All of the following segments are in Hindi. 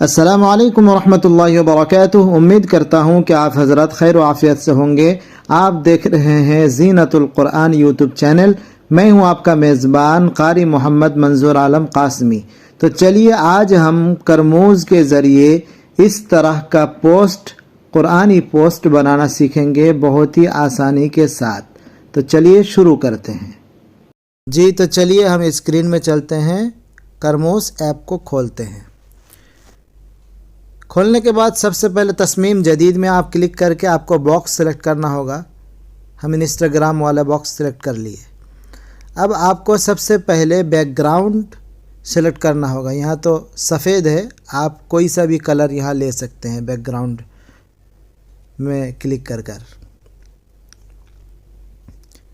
अस्सलामु अलैकुम वरहमतुल्लाहि वबरकातुहू। उम्मीद करता हूँ कि आप हज़रत खैर आफियत से होंगे। आप देख रहे हैं ज़ीनतुल कुरान यूट्यूब चैनल। मैं हूँ आपका मेज़बान कारी मोहम्मद मंजूर आलम कासमी। तो चलिए आज हम करमूज़ के ज़रिए इस तरह का पोस्ट कुरानी पोस्ट बनाना सीखेंगे बहुत ही आसानी के साथ। तो चलिए शुरू करते हैं। जी तो चलिए हम स्क्रीन में चलते हैं, करमूज़ ऐप को खोलते हैं। खोलने के बाद सबसे पहले तस्मीम जदीद में आप क्लिक करके आपको बॉक्स सेलेक्ट करना होगा। हम इंस्टाग्राम वाला बॉक्स सेलेक्ट कर लिए। अब आपको सबसे पहले बैकग्राउंड सेलेक्ट करना होगा। यहाँ तो सफ़ेद है, आप कोई सा भी कलर यहाँ ले सकते हैं बैकग्राउंड में क्लिक कर कर।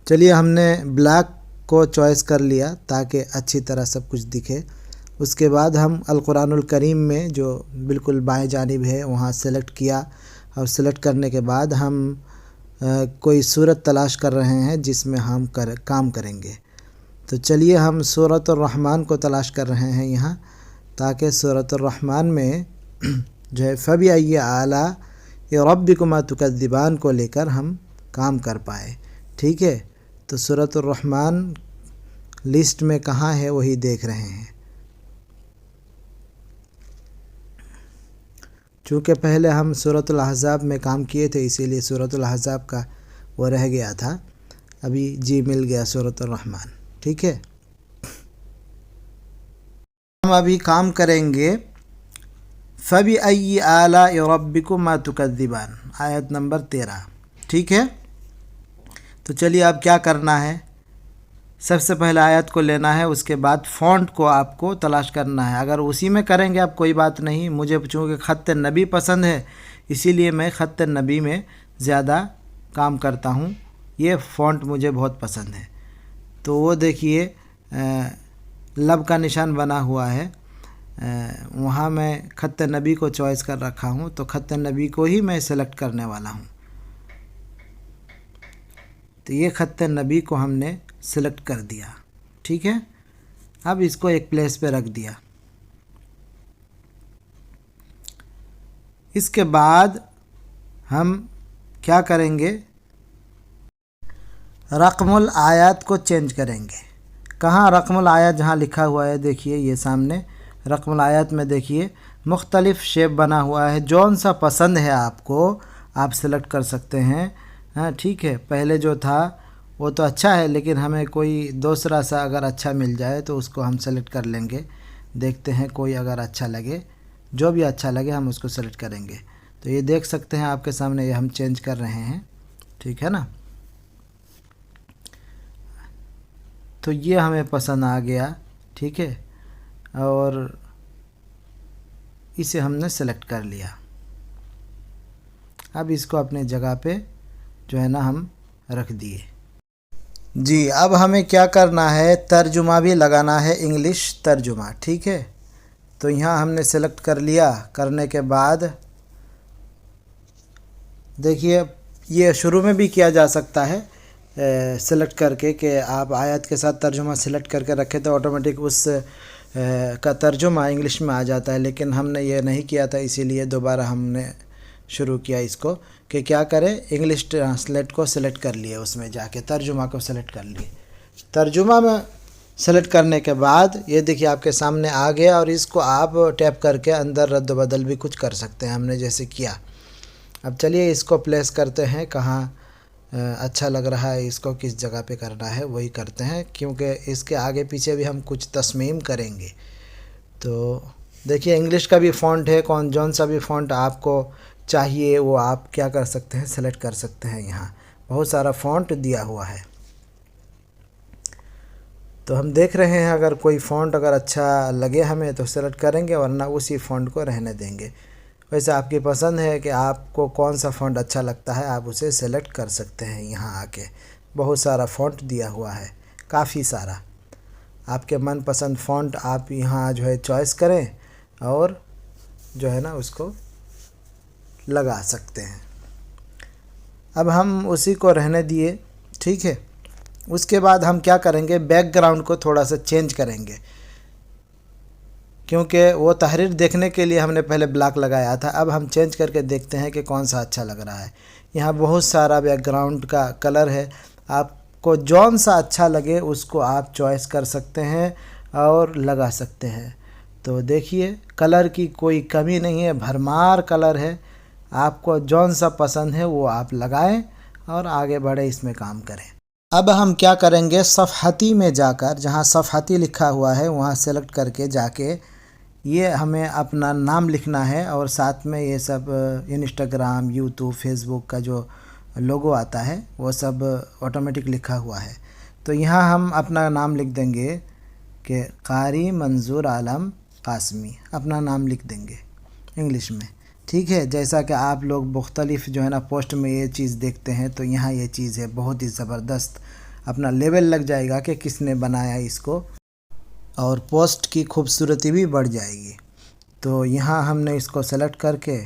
चलिए हमने ब्लैक को चॉइस कर लिया ताकि अच्छी तरह सब कुछ दिखे। उसके बाद हम अल कुरानुल करीम में जो बिल्कुल बाएं जानिब है वहाँ सेलेक्ट किया और सेलेक्ट करने के बाद हम कोई सूरत तलाश कर रहे हैं जिसमें हम काम करेंगे। तो चलिए हम सूरतुर रहमान को तलाश कर रहे हैं यहाँ, ताकि सूरतुर रहमान में जो है फबिअय्यि आला रब्बिकुमा तुकज़्ज़िबान को लेकर हम काम कर पाए। ठीक है, तो सूरतुर रहमान लिस्ट में कहाँ है वही देख रहे हैं। चूँकि पहले हम सूरतुल अहज़ाब में काम किए थे इसीलिए सूरतुल अहज़ाब का वो रह गया था। अभी जी मिल गया सूरतुर रहमान। ठीक है, हम अभी काम करेंगे फबिअय्यि आला रब्बिकुमा तुकज़्ज़िबान, आयत नंबर 13। ठीक है, तो चलिए अब क्या करना है। सबसे पहले आयत को लेना है, उसके बाद फ़ॉन्ट को आपको तलाश करना है। अगर उसी में करेंगे आप कोई बात नहीं, मुझे चूँकि ख़त्त नबी पसंद है इसीलिए मैं ख़त्त नबी में ज़्यादा काम करता हूँ। ये फ़ॉन्ट मुझे बहुत पसंद है। तो वो देखिए लब का निशान बना हुआ है, वहाँ मैं ख़त्त नबी को चॉइस कर रखा हूँ। तो ख़त्त नबी को ही मैं सेलेक्ट करने वाला हूँ। तो ये ख़त्त नबी को हमने सेलेक्ट कर दिया। ठीक है, अब इसको एक प्लेस पे रख दिया। इसके बाद हम क्या करेंगे, रक़मुल आयत को चेंज करेंगे। कहाँ रक़मुल आयत, जहाँ लिखा हुआ है देखिए ये सामने रक़मुल आयत में देखिए मुख्तलिफ़ शेप बना हुआ है। जौन सा पसंद है आपको आप सेलेक्ट कर सकते हैं। हाँ ठीक है, पहले जो था वो तो अच्छा है लेकिन हमें कोई दूसरा सा अगर अच्छा मिल जाए तो उसको हम सेलेक्ट कर लेंगे। देखते हैं कोई अगर अच्छा लगे, जो भी अच्छा लगे हम उसको सेलेक्ट करेंगे। तो ये देख सकते हैं आपके सामने ये हम चेंज कर रहे हैं। ठीक है ना, तो ये हमें पसंद आ गया। ठीक है, और इसे हमने सेलेक्ट कर लिया। अब इसको अपने जगह पे जो है ना हम रख दिए। जी अब हमें क्या करना है, तर्जुमा भी लगाना है, इंग्लिश तर्जुमा। ठीक है, तो यहाँ हमने सेलेक्ट कर लिया। करने के बाद देखिए ये शुरू में भी किया जा सकता है सेलेक्ट करके कि आप आयत के साथ तर्जुमा सेलेक्ट करके रखें तो ऑटोमेटिक उस का तर्जुमा इंग्लिश में आ जाता है। लेकिन हमने ये नहीं किया था इसीलिए दोबारा हमने शुरू किया इसको कि क्या करें, इंग्लिश ट्रांसलेट को सेलेक्ट कर लिए, उसमें जाके तर्जुमा को सेलेक्ट कर लिए। तर्जुमा में सेलेक्ट करने के बाद ये देखिए आपके सामने आ गया और इसको आप टैप करके अंदर रद्द बदल भी कुछ कर सकते हैं, हमने जैसे किया। अब चलिए इसको प्लेस करते हैं, कहाँ अच्छा लग रहा है इसको किस जगह पे करना है वही करते हैं, क्योंकि इसके आगे पीछे भी हम कुछ तस्मीम करेंगे। तो देखिए इंग्लिश का भी फ़ॉन्ट है, जौन सा भी फ़ॉन्ट आपको चाहिए वो आप क्या कर सकते हैं, सेलेक्ट कर सकते हैं। यहाँ बहुत सारा फ़ॉन्ट दिया हुआ है। तो हम देख रहे हैं अगर कोई फ़ॉन्ट अगर अच्छा लगे हमें तो सेलेक्ट करेंगे, वरना उसी फ़ॉन्ट को रहने देंगे। वैसे आपकी पसंद है कि आपको कौन सा फ़ॉन्ट अच्छा लगता है, आप उसे सेलेक्ट कर सकते हैं। यहाँ आके बहुत सारा फ़ॉन्ट दिया हुआ है, काफ़ी सारा। आपके मनपसंद फ़ॉन्ट आप यहाँ जो है चॉइस करें और जो है ना उसको लगा सकते हैं। अब हम उसी को रहने दिए। ठीक है, उसके बाद हम क्या करेंगे, बैकग्राउंड को थोड़ा सा चेंज करेंगे। क्योंकि वो तहरीर देखने के लिए हमने पहले ब्लैक लगाया था। अब हम चेंज करके देखते हैं कि कौन सा अच्छा लग रहा है। यहाँ बहुत सारा बैकग्राउंड का कलर है, आपको जौन सा अच्छा लगे उसको आप चॉइस कर सकते हैं और लगा सकते हैं। तो देखिए कलर की कोई कमी नहीं है, भरमार कलर है। आपको जौन सा पसंद है वो आप लगाएं और आगे बढ़े इसमें काम करें। अब हम क्या करेंगे, सफ़हती में जाकर, जहाँ सफ़हती लिखा हुआ है वहाँ सेलेक्ट करके जाके ये हमें अपना नाम लिखना है और साथ में ये सब इंस्टाग्राम, यूट्यूब, फेसबुक का जो लोगो आता है वो सब ऑटोमेटिक लिखा हुआ है। तो यहाँ हम अपना नाम लिख देंगे कि कारी मंजूर आलम कासमी, अपना नाम लिख देंगे इंग्लिश में। ठीक है, जैसा कि आप लोग मुख्तलिफ़ जो है ना पोस्ट में ये चीज़ देखते हैं, तो यहाँ ये चीज़ है बहुत ही ज़बरदस्त, अपना लेवल लग जाएगा कि किसने बनाया इसको और पोस्ट की खूबसूरती भी बढ़ जाएगी। तो यहाँ हमने इसको सेलेक्ट करके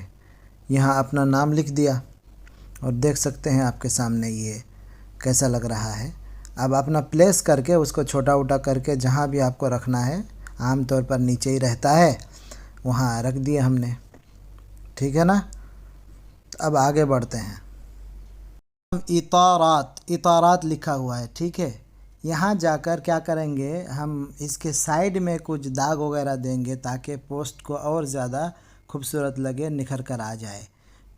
यहाँ अपना नाम लिख दिया और देख सकते हैं आपके सामने ये कैसा लग रहा है। अब अपना प्लेस करके उसको छोटा उटा करके जहाँ भी आपको रखना है, आम तौर पर नीचे ही रहता है, वहाँ रख दिया हमने। ठीक है ना। अब आगे बढ़ते हैं। इतारात लिखा हुआ है, ठीक है। यहाँ जाकर क्या करेंगे, हम इसके साइड में कुछ दाग वगैरह देंगे ताकि पोस्ट को और ज़्यादा खूबसूरत लगे, निखर कर आ जाए।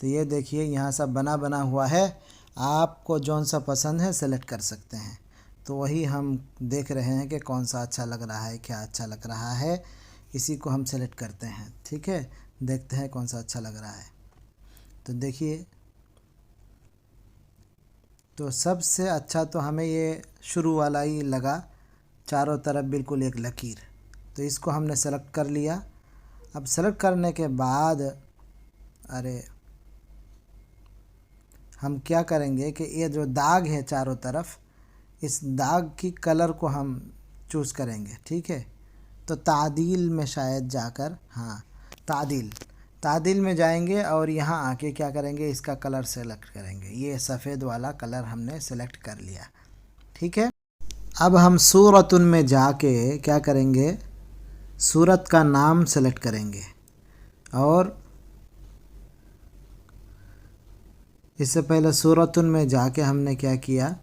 तो ये देखिए यहाँ सब बना बना हुआ है, आपको जौन सा पसंद है सेलेक्ट कर सकते हैं। तो वही हम देख रहे हैं कि कौन सा अच्छा लग रहा है, क्या अच्छा लग रहा है, इसी को हम सेलेक्ट करते हैं। ठीक है, देखते हैं कौन सा अच्छा लग रहा है। तो देखिए, तो सबसे अच्छा तो हमें ये शुरू वाला ही लगा, चारों तरफ बिल्कुल एक लकीर। तो इसको हमने सेलेक्ट कर लिया। अब सेलेक्ट करने के बाद हम क्या करेंगे कि ये जो दाग है चारों तरफ, इस दाग की कलर को हम चूज़ करेंगे। ठीक है, तो तादील में शायद जाकर, हाँ तादील में जाएंगे और यहाँ आके क्या करेंगे, इसका कलर सेलेक्ट करेंगे। ये सफ़ेद वाला कलर हमने सेलेक्ट कर लिया। ठीक है, अब हम सूरतुन में जाके क्या करेंगे, सूरत का नाम सेलेक्ट करेंगे और इससे पहले सूरतुन में जाके हमने क्या किया,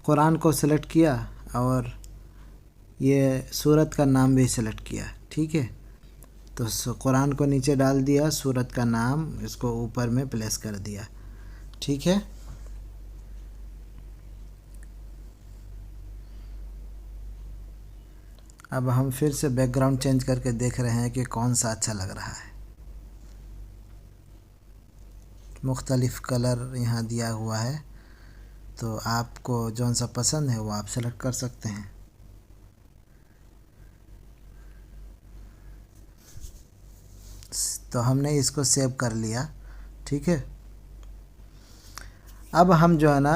कुरान को सेलेक्ट किया और ये सूरत का नाम भी सेलेक्ट किया। ठीक है, तो कुरान को नीचे डाल दिया, सूरत का नाम इसको ऊपर में प्लेस कर दिया। ठीक है, अब हम फिर से बैकग्राउंड चेंज करके देख रहे हैं कि कौन सा अच्छा लग रहा है। मुख्तलिफ़ कलर यहाँ दिया हुआ है, तो आपको जौन सा पसंद है वो आप सेलेक्ट कर सकते हैं। तो हमने इसको सेव कर लिया। ठीक है, अब हम जो है ना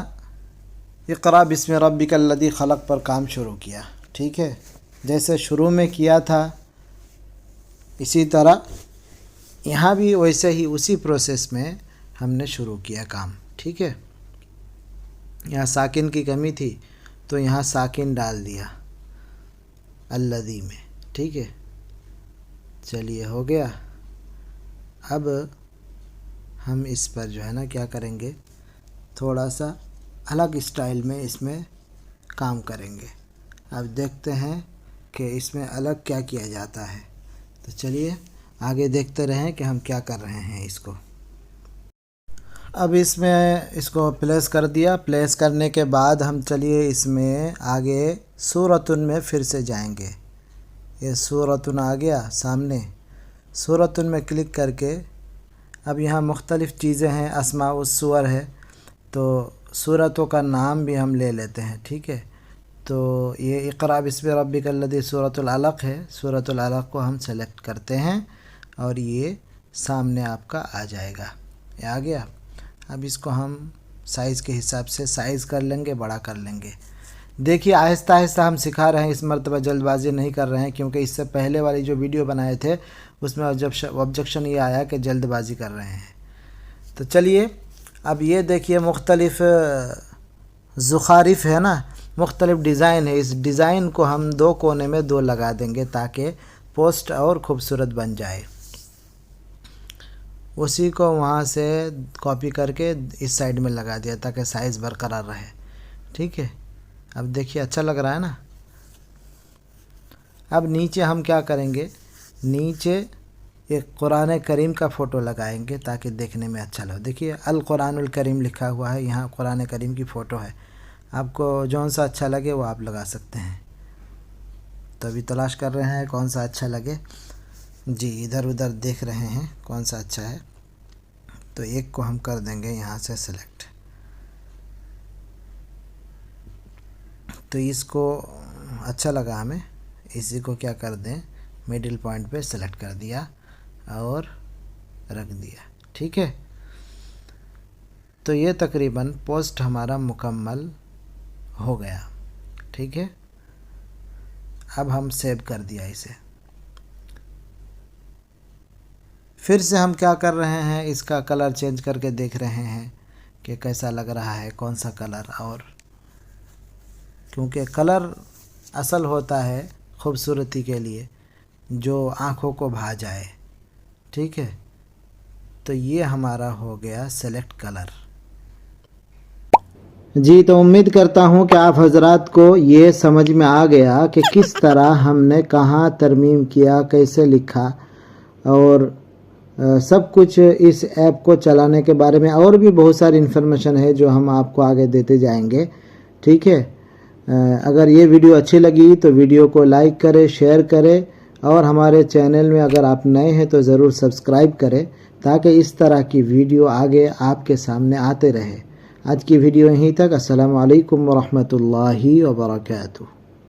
इक़रा बिस्मि रब्बिकल लज़ी खलक़ पर काम शुरू किया। ठीक है, जैसे शुरू में किया था इसी तरह यहाँ भी वैसे ही उसी प्रोसेस में हमने शुरू किया काम। ठीक है, यहाँ साकिन की कमी थी तो यहाँ साकिन डाल दिया अल्लज़ी में। ठीक है, चलिए हो गया। अब हम इस पर जो है ना क्या करेंगे, थोड़ा सा अलग स्टाइल में इसमें काम करेंगे। अब देखते हैं कि इसमें अलग क्या किया जाता है। तो चलिए आगे देखते रहें कि हम क्या कर रहे हैं इसको। अब इसमें इसको प्लेस कर दिया। प्लेस करने के बाद हम चलिए इसमें आगे सूरतुन में फिर से जाएंगे। ये सूरतुन आ गया सामने, सूरतुन में क्लिक करके अब यहाँ मुख्तलिफ़ चीज़ें हैं, अस्मा उस सूर है, तो सूरतों का नाम भी हम ले लेते हैं। ठीक है, तो ये इक़रा बिस्मि रब्बिकल लज़ी सूरतुल अलक़ है, सूरतुल अलक़ को हम सेलेक्ट करते हैं और ये सामने आपका आ जाएगा। ये आ गया। अब इसको हम साइज़ के हिसाब से साइज़ कर लेंगे, बड़ा कर लेंगे। देखिए आहिस्ता आहिस्ता हम सिखा रहे हैं, इस मरतबा जल्दबाजी नहीं कर रहे हैं, क्योंकि इससे पहले वाली जो वीडियो बनाए थे उसमें ऑब्जेक्शन ये आया कि जल्दबाजी कर रहे हैं। तो चलिए अब ये देखिए मुख्तलिफ़ ज़ुखारिफ़ है ना, मुख्तलिफ डिज़ाइन है। इस डिज़ाइन को हम 2 कोने में 2 लगा देंगे ताकि पोस्ट और ख़ूबसूरत बन जाए। उसी को वहाँ से कॉपी करके इस साइड में लगा दिया ताकि साइज़ बरकरार रहे। ठीक है, अब देखिए अच्छा लग रहा है ना। अब नीचे हम क्या करेंगे, नीचे एक कुरान करीम का फ़ोटो लगाएंगे ताकि देखने में अच्छा लगे। देखिए अल कुरानुल करीम लिखा हुआ है, यहाँ कुरान करीम की फ़ोटो है। आपको जौन सा अच्छा लगे वो आप लगा सकते हैं। तो अभी तलाश कर रहे हैं कौन सा अच्छा लगे जी, इधर उधर देख रहे हैं कौन सा अच्छा है। तो एक को हम कर देंगे यहाँ से सिलेक्ट। तो इसको अच्छा लगा हमें, इसी को क्या कर दें, मिडिल पॉइंट पे सेलेक्ट कर दिया और रख दिया। ठीक है, तो ये तकरीबन पोस्ट हमारा मुकम्मल हो गया। ठीक है, अब हम सेव कर दिया इसे। फिर से हम क्या कर रहे हैं, इसका कलर चेंज करके देख रहे हैं कि कैसा लग रहा है, कौन सा कलर। और क्योंकि कलर असल होता है खूबसूरती के लिए, जो आँखों को भा जाए। ठीक है, तो ये हमारा हो गया सेलेक्ट कलर। जी, तो उम्मीद करता हूँ कि आप हजरात को ये समझ में आ गया कि किस तरह हमने कहाँ तरमीम किया, कैसे लिखा और सब कुछ इस ऐप को चलाने के बारे में। और भी बहुत सारी इन्फॉर्मेशन है जो हम आपको आगे देते जाएंगे। ठीक है, अगर ये वीडियो अच्छी लगी तो वीडियो को लाइक करें, शेयर करें और हमारे चैनल में अगर आप नए हैं तो ज़रूर सब्सक्राइब करें ताकि इस तरह की वीडियो आगे आपके सामने आते रहे। आज की वीडियो यहीं तक। अस्सलामु अलैकुम वरहमतुल्लाहि वबरकातुहू।